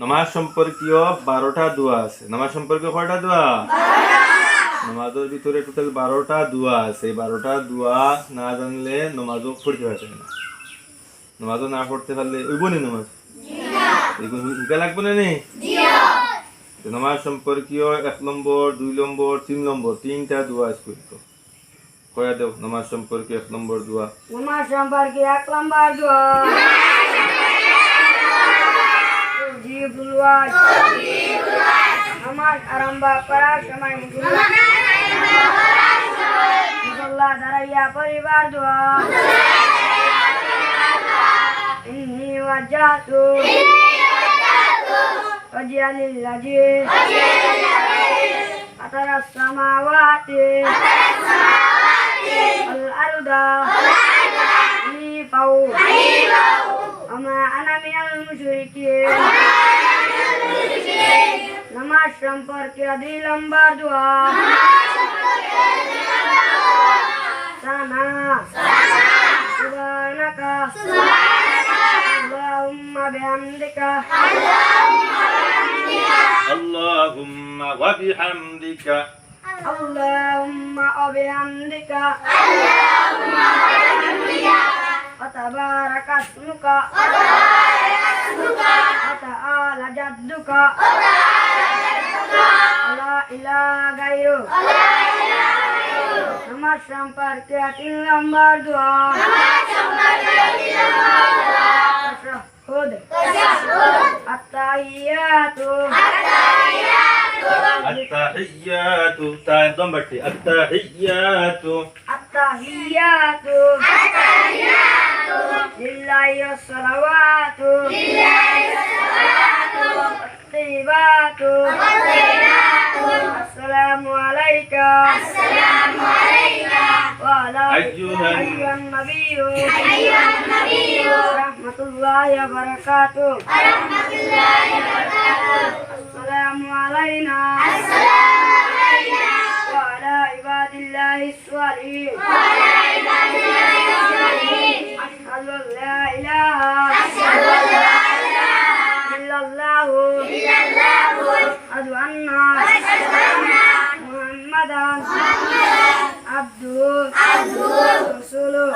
নামাজ সম্পর্কীয় 12টা দোয়া আছে। নামাজ সম্পর্কীয় কয়টা দোয়া? নামাজের ভিতরে টোটাল 12টা দোয়া আছে। এই 12টা দোয়া না জানলে নামাজও পড়তে পারবে না। নামাজও না পড়তে পারলে ওই বনি নামাজ হিকা লাগবে না নি? নামাজ সম্পর্কীয় 1 নম্বর, 2 নম্বর, 3 নম্বর 3টা দোয়া আছে। কয়া দেও নামাজ সম্পর্কীয় 1 নম্বর দোয়া। নামাজ সম্পর্কীয় 1 নম্বর দোয়া। নামাজ আরম্ভ করার সময় মুসল্লা দাঁড়াইয়া পরিবার দোয়া। ইন্নী ওয়াজ্জাহতু ওয়াজহিয়া লিল্লাযী ফাতারাস সামাওয়াতি ওয়াল আরদা হানিফাও ওয়া মা আনা মিনাল মুশরিকিন। নামাজ সম্পর্কে 2 নম্বর দোয়া। সানা সুবহানাকা আল্লাহুম্মা বিহামদিকা আল্লাহুম্মা ওয়া বিহামদিকা اللهم وبحمدك وتبارك اسمك وتعالى جدك لا إله غيرك। নামাজ সম্পর্কে 3 নম্বর দোয়া। আত্তাহিয়াতু التحيات تايضم بتي التحيات لله الصلوات الطيبات السلام عليك وعلى أيها النبي ورحمة الله وبركاته. السلام علينا وعلى عباد الله الصالحين. أشهد أن لا إله إلا الله أشهد أن محمدا عبده ورسوله.